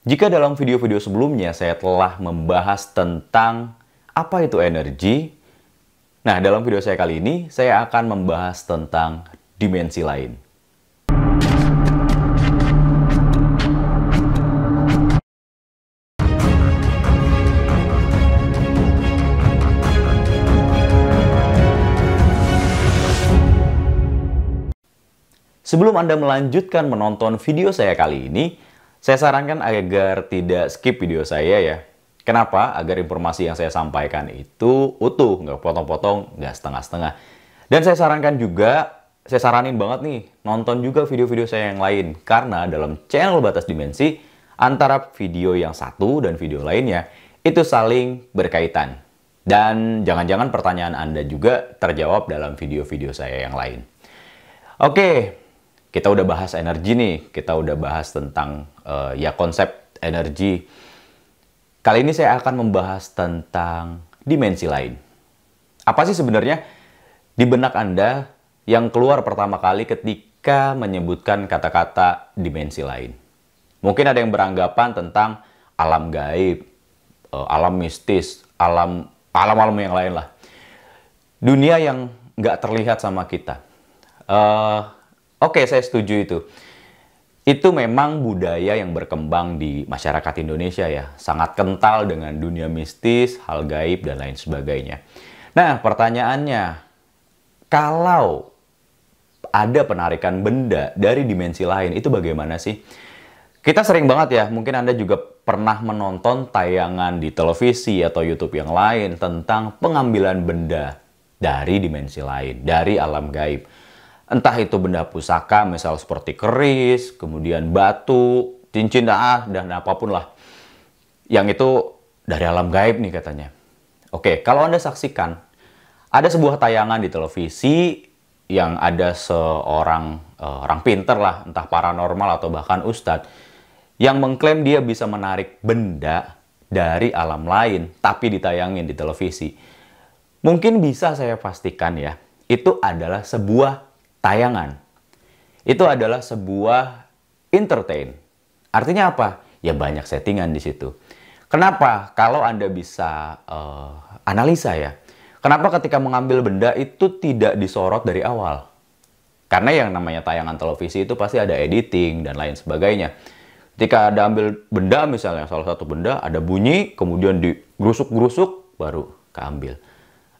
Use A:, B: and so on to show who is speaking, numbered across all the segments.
A: Jika dalam video-video sebelumnya saya telah membahas tentang apa itu energi, nah dalam video saya kali ini saya akan membahas tentang dimensi lain. Sebelum Anda melanjutkan menonton video saya kali ini, saya sarankan agar tidak skip video saya ya. Kenapa? Agar informasi yang saya sampaikan itu utuh, nggak potong-potong, nggak setengah-setengah. Dan saya sarankan juga, saya saranin banget nih, nonton juga video-video saya yang lain. Karena dalam channel Batas Dimensi, antara video yang satu dan video lainnya, itu saling berkaitan. Dan jangan-jangan pertanyaan Anda juga terjawab dalam video-video saya yang lain. Oke, kita udah bahas energi nih, kita udah bahas tentang konsep energi. Kali ini saya akan membahas tentang dimensi lain. Apa sih sebenarnya di benak Anda yang keluar pertama kali ketika menyebutkan kata-kata dimensi lain? Mungkin ada yang beranggapan tentang alam gaib, alam mistis, alam-alam yang lain lah. Dunia yang nggak terlihat sama kita. Oke, saya setuju itu. Itu memang budaya yang berkembang di masyarakat Indonesia ya. Sangat kental dengan dunia mistis, hal gaib, dan lain sebagainya. Nah, pertanyaannya, kalau ada penarikan benda dari dimensi lain, itu bagaimana sih? Kita sering banget ya, mungkin Anda juga pernah menonton tayangan di televisi atau YouTube yang lain tentang pengambilan benda dari dimensi lain, dari alam gaib. Entah itu benda pusaka, misal seperti keris, kemudian batu, cincin, dan apapun lah. Yang itu dari alam gaib nih katanya. Oke, kalau Anda saksikan, ada sebuah tayangan di televisi yang ada seorang orang pinter lah, entah paranormal atau bahkan ustadz, yang mengklaim dia bisa menarik benda dari alam lain, tapi ditayangin di televisi. Mungkin bisa saya pastikan ya, itu adalah sebuah tayangan. Itu adalah sebuah entertain. Artinya apa? Ya banyak settingan di situ. Kenapa? Kalau Anda bisa analisa ya. Kenapa ketika mengambil benda itu tidak disorot dari awal? Karena yang namanya tayangan televisi itu pasti ada editing dan lain sebagainya. Ketika Anda ambil benda misalnya, salah satu benda ada bunyi, kemudian digerusuk-gerusuk, baru keambil.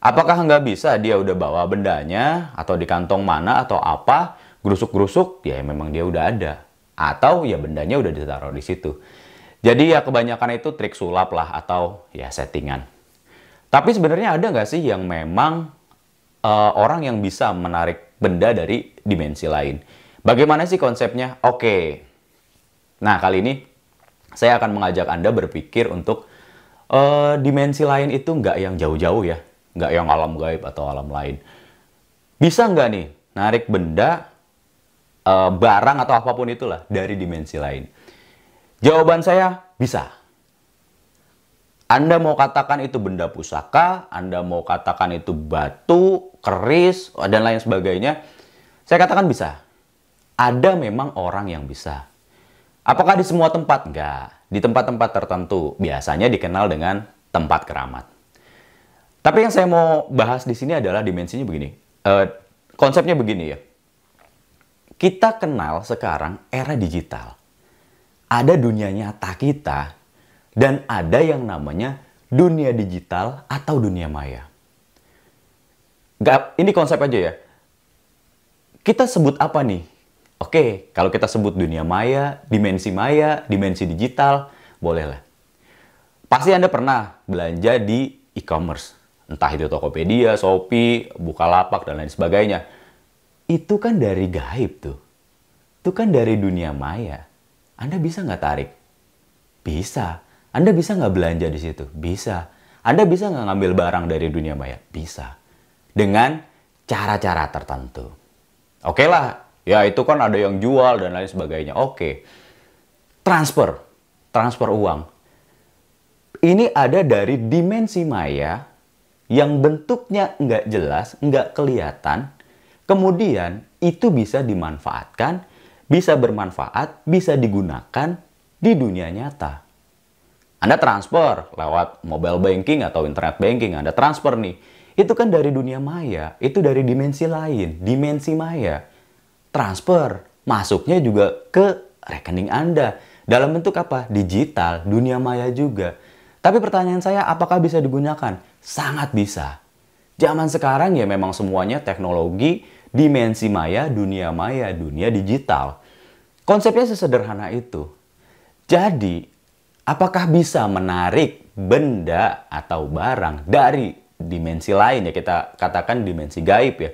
A: Apakah nggak bisa dia udah bawa bendanya, atau di kantong mana, atau apa, gerusuk-gerusuk, ya memang dia udah ada. Atau ya bendanya udah ditaruh di situ. Jadi ya kebanyakan itu trik sulap lah, atau ya settingan. Tapi sebenarnya ada nggak sih yang memang orang yang bisa menarik benda dari dimensi lain? Bagaimana sih konsepnya? Oke. Nah, kali ini saya akan mengajak Anda berpikir untuk dimensi lain itu nggak yang jauh-jauh ya. Nggak yang alam gaib atau alam lain. Bisa nggak nih narik benda, barang atau apapun itulah dari dimensi lain? Jawaban saya, bisa. Anda mau katakan itu benda pusaka, Anda mau katakan itu batu, keris, dan lain sebagainya, saya katakan bisa. Ada memang orang yang bisa. Apakah di semua tempat? Enggak. Di tempat-tempat tertentu, biasanya dikenal dengan tempat keramat. Tapi yang saya mau bahas di sini adalah dimensinya begini. Konsepnya begini ya. Kita kenal sekarang era digital. Ada dunia nyata kita dan ada yang namanya dunia digital atau dunia maya. Ini konsep aja ya. Kita sebut apa nih? Oke, kalau kita sebut dunia maya, dimensi digital, boleh lah. Pasti Anda pernah belanja di e-commerce. Entah itu Tokopedia, Shopee, Bukalapak, dan lain sebagainya. Itu kan dari gaib tuh. Itu kan dari dunia maya. Anda bisa nggak tarik? Bisa. Anda bisa nggak belanja di situ? Bisa. Anda bisa nggak ngambil barang dari dunia maya? Bisa. Dengan cara-cara tertentu. Oke lah. Ya itu kan ada yang jual dan lain sebagainya. Oke. Transfer uang. Ini ada dari dimensi maya yang bentuknya nggak jelas, nggak kelihatan, kemudian itu bisa dimanfaatkan, bisa bermanfaat, bisa digunakan di dunia nyata. Anda transfer lewat mobile banking atau internet banking, Anda transfer nih. Itu kan dari dunia maya, itu dari dimensi lain, dimensi maya. Transfer, masuknya juga ke rekening Anda. Dalam bentuk apa? Digital, dunia maya juga. Tapi pertanyaan saya, apakah bisa digunakan? Sangat bisa. Zaman sekarang ya memang semuanya teknologi, dimensi maya, dunia digital. Konsepnya sesederhana itu. Jadi, apakah bisa menarik benda atau barang dari dimensi lain, ya kita katakan dimensi gaib ya?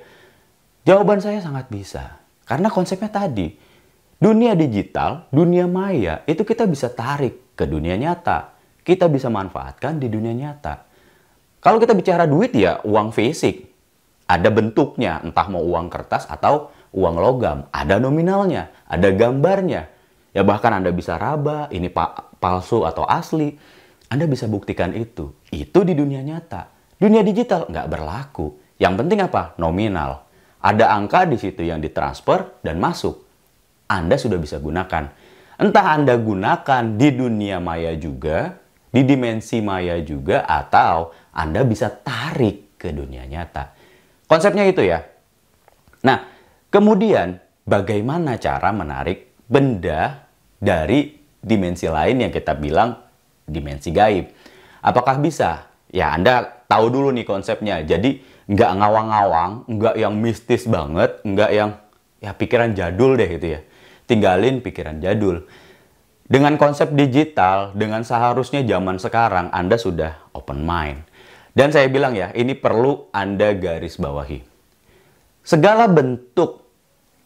A: Jawaban saya sangat bisa. Karena konsepnya tadi, dunia digital, dunia maya, itu kita bisa tarik ke dunia nyata. Kita bisa manfaatkan di dunia nyata. Kalau kita bicara duit ya uang fisik. Ada bentuknya, entah mau uang kertas atau uang logam. Ada nominalnya, ada gambarnya. Ya bahkan Anda bisa raba, ini palsu atau asli. Anda bisa buktikan itu. Itu di dunia nyata. Dunia digital nggak berlaku. Yang penting apa? Nominal. Ada angka di situ yang ditransfer dan masuk. Anda sudah bisa gunakan. Entah Anda gunakan di dunia maya juga, di dimensi maya juga, atau Anda bisa tarik ke dunia nyata. Konsepnya itu ya. Nah, kemudian bagaimana cara menarik benda dari dimensi lain yang kita bilang dimensi gaib? Apakah bisa? Ya, Anda tahu dulu nih konsepnya. Jadi, nggak ngawang-ngawang, nggak yang mistis banget, nggak yang ya pikiran jadul deh gitu ya. Tinggalin pikiran jadul. Dengan konsep digital, dengan seharusnya zaman sekarang, Anda sudah open mind. Dan saya bilang ya, ini perlu Anda garis bawahi. Segala bentuk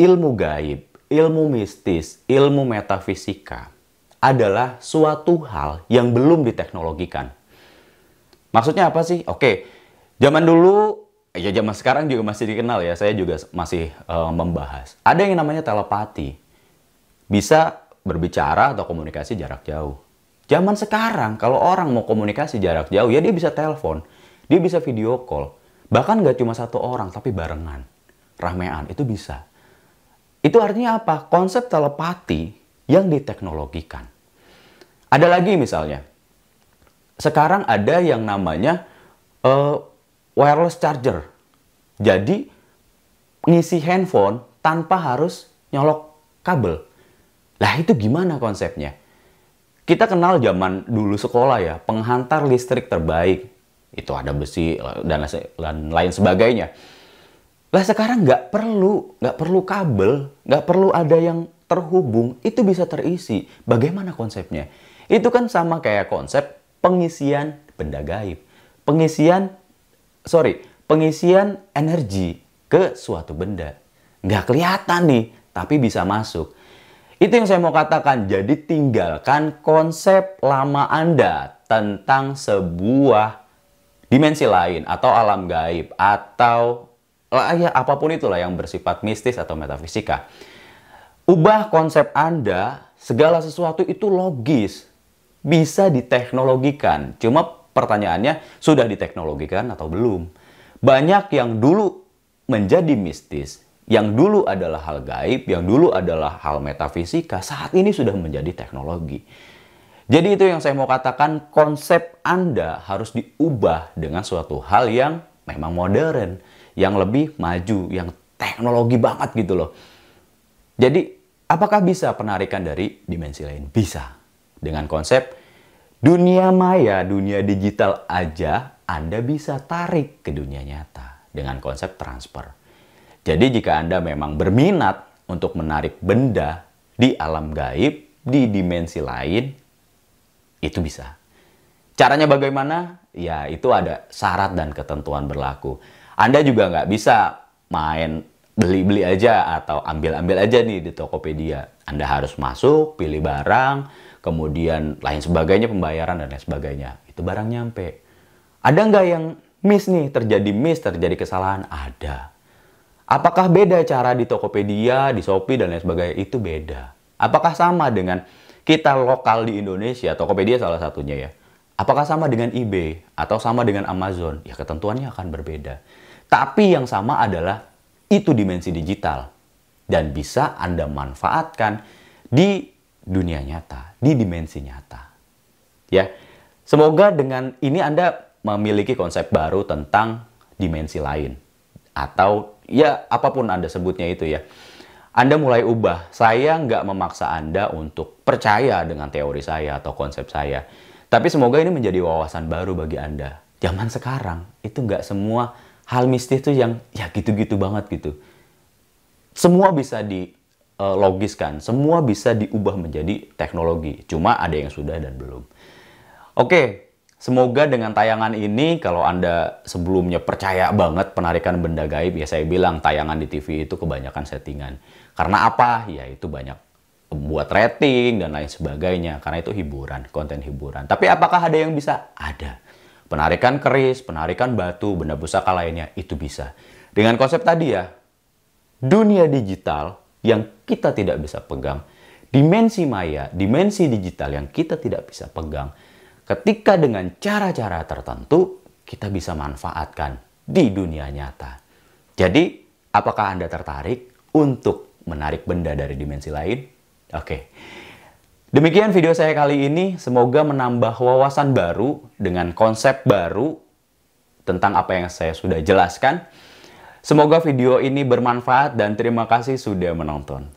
A: ilmu gaib, ilmu mistis, ilmu metafisika adalah suatu hal yang belum diteknologikan. Maksudnya apa sih? Oke, zaman dulu, ya zaman sekarang juga masih dikenal ya, saya juga masih membahas. Ada yang namanya telepati. Bisa berbicara atau komunikasi jarak jauh. Zaman sekarang, kalau orang mau komunikasi jarak jauh, ya dia bisa telepon, dia bisa video call. Bahkan nggak cuma satu orang, tapi barengan, ramean, itu bisa. Itu artinya apa? Konsep telepati yang diteknologikan. Ada lagi misalnya, sekarang ada yang namanya wireless charger. Jadi, ngisi handphone tanpa harus nyolok kabel. Lah itu gimana konsepnya? Kita kenal zaman dulu sekolah ya, penghantar listrik terbaik. Itu ada besi dan lain sebagainya. Lah sekarang nggak perlu kabel, nggak perlu ada yang terhubung, itu bisa terisi. Bagaimana konsepnya? Itu kan sama kayak konsep pengisian benda gaib. Pengisian energi ke suatu benda. Nggak kelihatan nih, tapi bisa masuk. Itu yang saya mau katakan. Jadi tinggalkan konsep lama Anda tentang sebuah dimensi lain atau alam gaib atau ya apapun itulah yang bersifat mistis atau metafisika. Ubah konsep Anda, segala sesuatu itu logis, bisa diteknologikan. Cuma pertanyaannya, sudah diteknologikan atau belum? Banyak yang dulu menjadi mistis, yang dulu adalah hal gaib, yang dulu adalah hal metafisika, saat ini sudah menjadi teknologi. Jadi itu yang saya mau katakan, konsep Anda harus diubah dengan suatu hal yang memang modern, yang lebih maju, yang teknologi banget gitu loh. Jadi, apakah bisa penarikan dari dimensi lain? Bisa. Dengan konsep dunia maya, dunia digital aja, Anda bisa tarik ke dunia nyata dengan konsep transfer. Jadi jika Anda memang berminat untuk menarik benda di alam gaib, di dimensi lain, itu bisa. Caranya bagaimana? Ya itu ada syarat dan ketentuan berlaku. Anda juga nggak bisa main beli-beli aja atau ambil-ambil aja nih di Tokopedia. Anda harus masuk, pilih barang, kemudian lain sebagainya, pembayaran dan lain sebagainya. Itu barang nyampe. Ada nggak yang terjadi kesalahan? Ada. Apakah beda cara di Tokopedia, di Shopee, dan lain sebagainya? Itu beda. Apakah sama dengan kita lokal di Indonesia, Tokopedia salah satunya ya? Apakah sama dengan eBay atau sama dengan Amazon? Ya ketentuannya akan berbeda. Tapi yang sama adalah itu dimensi digital. Dan bisa Anda manfaatkan di dunia nyata, di dimensi nyata. Ya, semoga dengan ini Anda memiliki konsep baru tentang dimensi lain. Atau ya apapun Anda sebutnya itu ya. Anda mulai ubah. Saya nggak memaksa Anda untuk percaya dengan teori saya atau konsep saya. Tapi semoga ini menjadi wawasan baru bagi Anda. Zaman sekarang, itu nggak semua hal mistis itu yang ya gitu-gitu banget gitu. Semua bisa dilogiskan, semua bisa diubah menjadi teknologi. Cuma ada yang sudah dan belum. Oke, semoga dengan tayangan ini, kalau Anda sebelumnya percaya banget penarikan benda gaib, ya saya bilang tayangan di TV itu kebanyakan settingan. Karena apa? Ya itu banyak buat rating dan lain sebagainya. Karena itu hiburan, konten hiburan. Tapi apakah ada yang bisa? Ada. Penarikan keris, penarikan batu, benda pusaka lainnya, itu bisa. Dengan konsep tadi ya, dunia digital yang kita tidak bisa pegang, dimensi maya, dimensi digital yang kita tidak bisa pegang, ketika dengan cara-cara tertentu, kita bisa manfaatkan di dunia nyata. Jadi, apakah Anda tertarik untuk menarik benda dari dimensi lain? Oke. Demikian video saya kali ini. Semoga menambah wawasan baru dengan konsep baru tentang apa yang saya sudah jelaskan. Semoga video ini bermanfaat dan terima kasih sudah menonton.